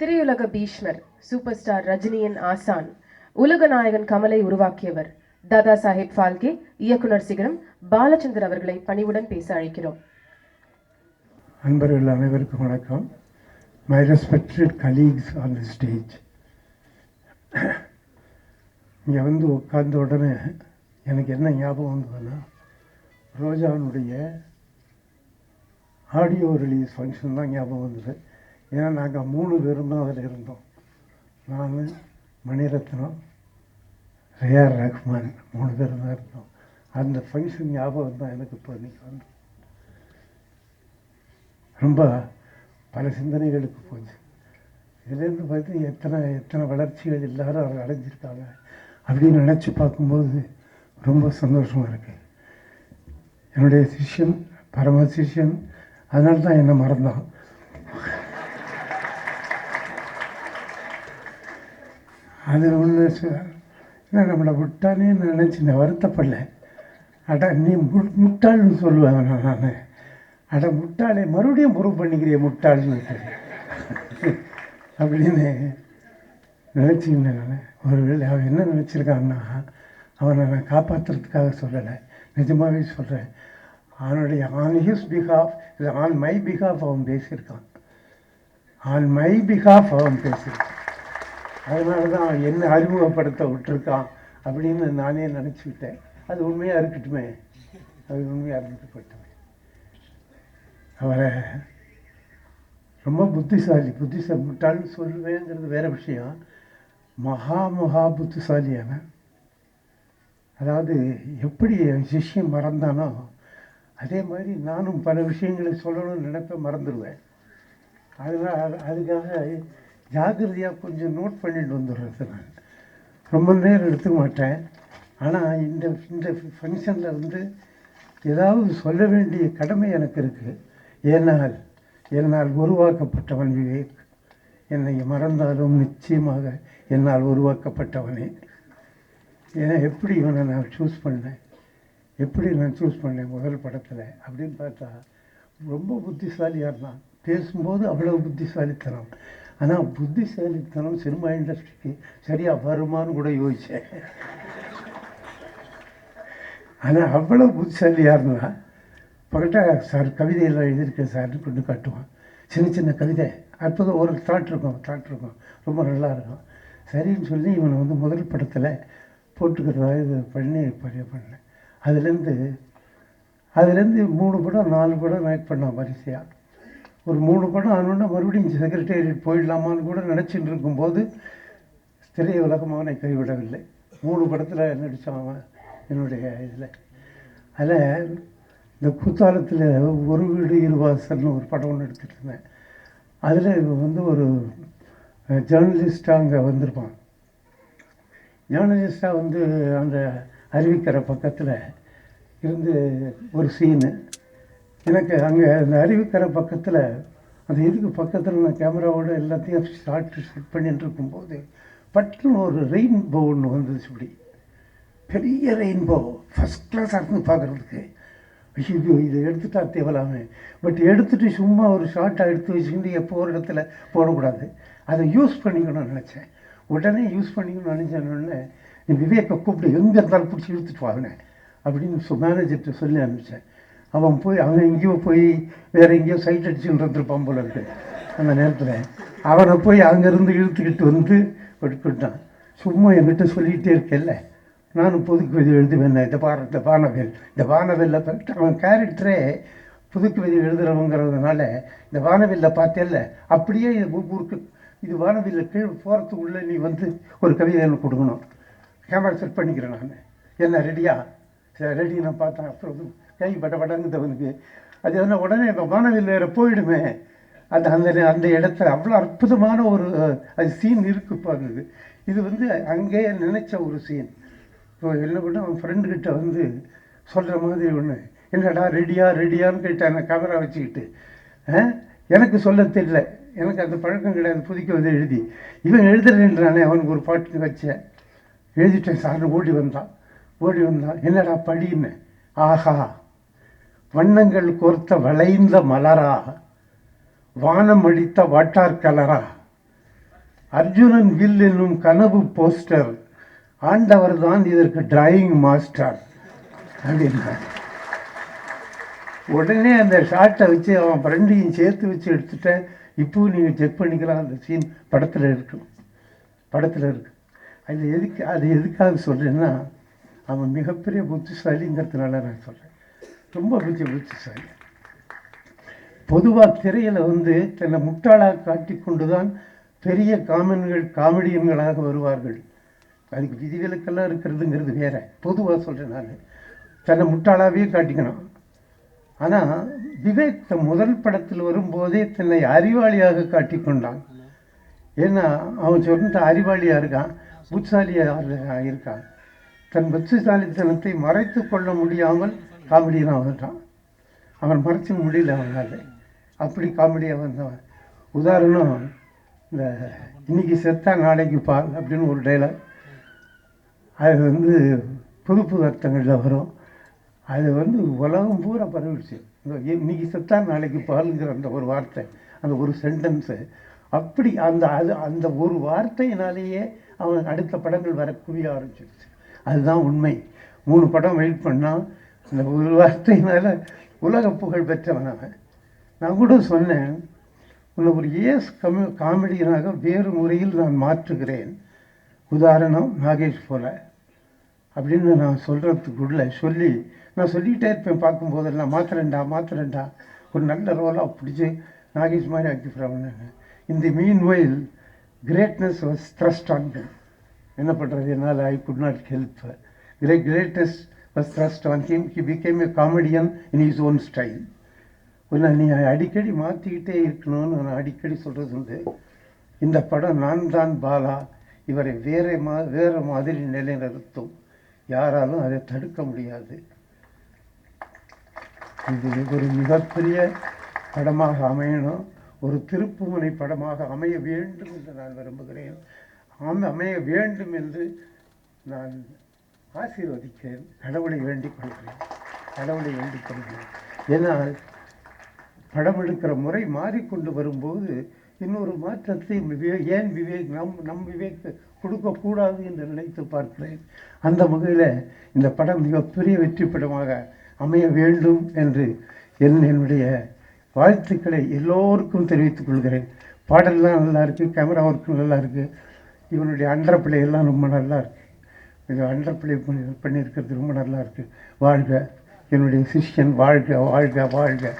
திரையுலக பீஷ்மர், super star ரஜினியின் ஆசான், உலக நாயகன் கமலை உருவாக்கியவர் தாதா சாஹேப் ஃபால்கே, இயக்குனர் சிகரம் பாலச்சந்தர் அவர்களை பணிவுடன் பேச அழைக்கிறோம். அன்பர்கள் அனைவருக்கும் வணக்கம். My respected colleagues on the stage. இங்கே வந்து உட்கார்ந்த உடனே எனக்கு என்ன ஞாபகம் வந்ததுன்னா, ரோஜானுடைய ஆடியோ ரிலீஸ் ஃபங்க்ஷன் தான் ஞாபகம் வந்தது. ஏன்னா நாங்கள் 3 பேரும் தான் அதில் இருந்தோம். நான், மணிரத்னம், ஏஆர் ரஹ்மான் 3 பேரும் தான் இருந்தோம். அந்த ஃபங்க்ஷன் ஞாபகம் தான் எனக்கு இப்போ இன்றைக்கி வந்து ரொம்ப பல சிந்தனைகளுக்கு போச்சு. இதுலேருந்து பார்த்து எத்தனை வளர்ச்சிகள் எல்லாரும் அவர் அடைஞ்சிருக்காங்க அப்படின்னு நினச்சி பார்க்கும்போது ரொம்ப சந்தோஷமாக இருக்குது. என்னுடைய சிஷ்யன், பரம சிஷ்யன், அதனால தான் என்னை மறந்தான். அது ஒன்று ஏன்னா நம்மளை விட்டானே நினச்சி நான் வருத்தப்படல. அட நீ முட்டாள்னு சொல்லுவேன் நான். அட முட்டாளே, மறுபடியும் ப்ரூவ் பண்ணிக்கிறிய முட்டாள்னு அப்படின்னு நினச்சிக்கிட்டேன் நான். ஒருவேளை அவன் என்ன நினச்சிருக்கான்னா, அவனை நான் காப்பாற்றுறதுக்காக சொல்லலை, நிஜமாகவே சொல்கிறேன். அவனுடைய ஆன் ஹிஸ் பிஹாஃப், இல்லை ஆன் மை பிஹாஃப் அவன் பேசியிருக்கான். ஆன் மை பிஹாஃப் அவன் பேசியிருக்கான். அதனால தான் அவன் என்ன அறிமுகப்படுத்த விட்டுருக்கான் அப்படின்னு நானே நினச்சிக்கிட்டேன். அது உண்மையாக இருக்கட்டுமே, அது உண்மையாக இருந்துப்பட்டுமே. அவரை ரொம்ப புத்திசாலி முட்டாள்னு சொல்லுவேங்கிறது வேறு விஷயம். மகா புத்திசாலியான, அதாவது எப்படி சிஷ்யம் மறந்தானோ அதே மாதிரி நானும் பல விஷயங்களை சொல்லணும்னு நினைப்பேன், மறந்துடுவேன். அதனால் அதுக்காக ஜாகிரதையாக கொஞ்சம் நோட் பண்ணிட்டு வந்துடுறது. நான் ரொம்ப நேரம் எடுத்துக்க மாட்டேன். ஆனால் இந்த ஃபங்க்ஷனில் வந்து ஏதாவது சொல்ல வேண்டிய கடமை எனக்கு இருக்குது. என்னால் உருவாக்கப்பட்டவன் விவேக். என்னை மறந்தாலும் நிச்சயமாக என்னால் உருவாக்கப்பட்டவனே. ஏன்னா எப்படி இவனை நான் சூஸ் பண்ணேன் முதல் படத்தில் அப்படின்னு பார்த்தா ரொம்ப புத்திசாலியாக இருந்தான். பேசும்போது அவ்வளோ புத்திசாலித்தனம். ஆனால் புத்திசாலித்தனம் சினிமா இண்டஸ்ட்ரிக்கு சரியாக வருமானு கூட யோசித்தேன். ஆனால் அவ்வளோ புத்திசாலியாக இருந்தான். பக்கட்ட சார் கவிதையெல்லாம் எழுதியிருக்கேன் சார்னு கொண்டு காட்டுவான். சின்ன கவிதை அற்புதம், ஒரு தாட் இருக்கும், ரொம்ப நல்லா இருக்கும். சரின்னு சொல்லி இவனை வந்து முதல் படத்தில் போட்டுக்கிறதா இது பண்ணி பண்ணேன். அதுலேருந்து 3 படம் 4 படம் ஆக்ட் பண்ணான் வரிசையாக. ஒரு 3 படம் ஆனோன்னா மறுபடியும் செக்ரட்டேரியட் போயிடலாமான்னு கூட நினச்சிட்டு இருக்கும்போது திரைய உலகம் அவனை கைவிடவில்லை. 3 படத்தில் நடித்தான் என்னுடைய இதில். அதில் இந்த குத்தாலத்தில் ஒரு வீடு இருவாசல்னு ஒரு படம் ஒன்று எடுத்துகிட்டு இருந்தேன். அதில் வந்து ஒரு ஜேர்னலிஸ்டாக அங்கே வந்திருப்பான். ஜேர்னலிஸ்டாக வந்து அந்த அருவிக்கரை பக்கத்தில் இருந்து ஒரு சீனு. எனக்கு அங்கே அந்த அருவிக்கரை பக்கத்தில் அந்த இதுக்கு பக்கத்தில் நான் கேமராவோட எல்லாத்தையும் ஷூட் பண்ணிட்டு இருக்கும்போது பட்டுன்னு ஒரு ரெயின்போ ஒன்று வந்துச்சு. இப்படி பெரிய ரெயின்போ, ஃபஸ்ட் கிளாஸாக இருந்து பார்க்குறதுக்கு. ஐயோ இதை எடுத்துட்டா தேவலாமே. பட் எடுத்துகிட்டு சும்மா ஒரு ஷார்ட்டாக எடுத்து வச்சுக்கிட்டு எப்போ ஒரு இடத்துல போடக்கூடாது, அதை யூஸ் பண்ணிக்கணும்னு நினச்சேன். உடனே யூஸ் பண்ணிக்கணும்னு நினச்சேன்னொடனே நீ விவேக்கை கூப்பிட்டு எங்கே இருந்தாலும் பிடிச்சி இழுத்துட்டு வாங்கின அப்படின்னு மேனேஜர்கிட்ட சொல்லி அனுப்பிச்சேன். அவன் எங்கேயோ போய் வேறு எங்கேயோ சைட் அடிச்சுன்னு இருந்திருப்பான் போல இருக்கு. அந்த நேரத்தில் அவனை போய் அங்கேருந்து இழுத்துக்கிட்டு வந்து விட்டுட்டான். சும்மா என்கிட்ட சொல்லிகிட்டே இருக்கேல்ல, நானும் புதுக்கு விதி எழுதுவேன். இந்த வானவேல்ல அவன் கேரக்டரே புதுக்கு விதி எழுதுறவங்கிறதுனால இந்த வானவில்லை பார்த்தேல்ல, அப்படியே ஊருக்கு இது வானவில்லை கீழே போகிறதுக்குள்ளே நீ வந்து ஒரு கவிதை எனக்கு கொடுக்கணும். கேமரா செட் பண்ணிக்கிறேன் நான். என்ன ரெடியா? ரெடி. நான் பார்த்தேன். அப்புறம் கை படங்குதவனுக்கு அது எதனா உடனே இப்போ வானவில் வேறு போயிடுமே. அந்த அந்த இடத்துல அவ்வளோ அற்புதமான ஒரு அது சீன் இருக்குது பாருது. இது வந்து அங்கேயே நினச்ச ஒரு சீன். இப்போ என்ன பண்ண அவன் ஃப்ரெண்டுக்கிட்ட வந்து சொல்கிற மாதிரி ஒன்று, என்னடா ரெடியான்னு கேட்டான் கேமரா வச்சுக்கிட்டு. எனக்கு சொல்ல தெரியல, எனக்கு அந்த பழக்கம் கிடையாது. புதுக்க வந்து எழுதி இவன் எழுதுறேன்றானே, அவனுக்கு ஒரு பாட்டு வச்சேன், எழுதிட்டேன் சார்னு ஓடி வந்தான். என்னடா படின்னு. ஆஹா, வண்ணங்கள் கோர்த்த வளைந்த மலரா, வானம் அடித்த வாட்டார் கலரா, அர்ஜுனன் வில் என்னும் கனவு போஸ்டர், ஆண்டவர் தான் இதற்கு டிராயிங் மாஸ்டர் அப்படின்னா. உடனே அந்த ஷார்ட்டை வச்சு அவன் ஃப்ரெண்டையும் சேர்த்து வச்சு எடுத்துட்டேன். இப்போவும் நீங்கள் செக் பண்ணிக்கலாம், அந்த சீன் படத்தில் இருக்கும், படத்தில் இருக்கு. அது எதுக்காக சொல்கிறேன்னா, அவன் மிகப்பெரிய புத்திசாலிங்கிறதுனால நான் சொல்கிறேன். ரொம்ப புத்திசாலி. பொதுவாக திரையில் தன்னை முட்டாளாக காட்டி கொண்டு தான் பெரிய காமெடியன்களாக வருவார்கள். அதுக்கு விதிவிலக்கெல்லாம் இருக்கிறதுங்கிறது வேற. பொதுவாக சொல்கிறேன், நான் தன்னை முட்டாளாகவே காட்டிக்கணும். ஆனால் விவேக் முதல் படத்தில் வரும்போதே தன்னை அறிவாளியாக காட்டிக்கொண்டான். ஏன்னா அவன் சொல்லிட்டு அறிவாளியாக இருக்கான், புத்திசாலியாக இருக்கான். தன் புத்திசாலித்தனத்தை மறைத்து கொள்ள முடியாமல் காமெடியாக வந்துட்டான். அவன் மறைச்சிக்க முடியல அவனால், அப்படி காமெடியாக வந்தவன். உதாரணம், இந்த இன்னைக்கு செத்தா நாளைக்கு பால் அப்படின்னு ஒரு டைலாக். அது புது புது அர்த்தங்களில் வரும். அது உலகம் பூரா பரவிடுச்சு. இன்னைக்கு செத்தா நாளைக்கு பாலுங்கிற அந்த ஒரு வார்த்தை, அந்த ஒரு சென்டென்ஸு, அப்படி அந்த ஒரு வார்த்தையினாலேயே அவன் அடுத்த படங்கள் வர குவிய ஆரம்பிச்சிருச்சு. அதுதான் உண்மை. 3 படம் வெயிட் பண்ணால் அந்த ஒரு வார்த்தையினால் உலக புகழ் பெற்றவன் அவன். நான் கூட சொன்னேன், உன்னை ஒரு காமெடியனாக வேறு முறையில் நான் மாற்றுகிறேன், உதாரணம் நாகேஷ் போல அப்படின்னு நான் சொல்கிறதுக்குள்ளே நான் சொல்லிகிட்டே இருப்பேன். பார்க்கும்போதெல்லாம் மாற்றுறேன்டா ஒரு நல்ல ரோலாக பிடிச்சி நாகேஷ் மாதிரி ஆக்கிடுறாங்க. இந்த meanwhile greatness was thrust on him. என்ன பண்ணுறது, என்னால் I could not help. Greatness was thrust on him. He became A comedian in his own style. நீ அடிக்கடி மாற்றிக்கிட்டே இருக்கணும்னு நான் அடிக்கடி சொல்கிறது உண்டு. இந்த படம் நான் தான் பாலா இவரை வேறு மாதிரி நிலைநிறுத்தும். யாராலும் அதை தடுக்க முடியாது. இது ஒரு மிகப்பெரிய படமாக அமையணும், ஒரு திருப்புமுனை படமாக அமைய வேண்டும் என்று நான் விரும்புகிறேன். அமைய வேண்டும் என்று நான் ஆசீர்வதிக்கிறேன். கடவுளை வேண்டிக் கொள்கிறேன். ஏன்னால் படம் எடுக்கிற முறை மாறிக்கொண்டு வரும்போது இன்னொரு மாற்றத்தை ஏன் விவேக் நம் விவேக் கொடுக்கக்கூடாது என்று நினைத்து பார்க்கிறேன். அந்த வகையில் இந்த படம் மிகப்பெரிய வெற்றி படமாக அமைய வேண்டும் என்று என்னுடைய வாழ்த்துக்களை எல்லோருக்கும் தெரிவித்துக் கொள்கிறேன். பாடல்லாம் நல்லா இருக்குது, கேமரா ஒர்க்கும் நல்லா இருக்குது, இவனுடைய அண்டர் பிளே எல்லாம் ரொம்ப நல்லா இருக்குது. இது அண்டர் பிளே பண்ணியிருக்கிறது ரொம்ப நல்லா இருக்குது. வாழ்க என்னுடைய சிஷ்யன், வாழ்க வாழ்க வாழ்க.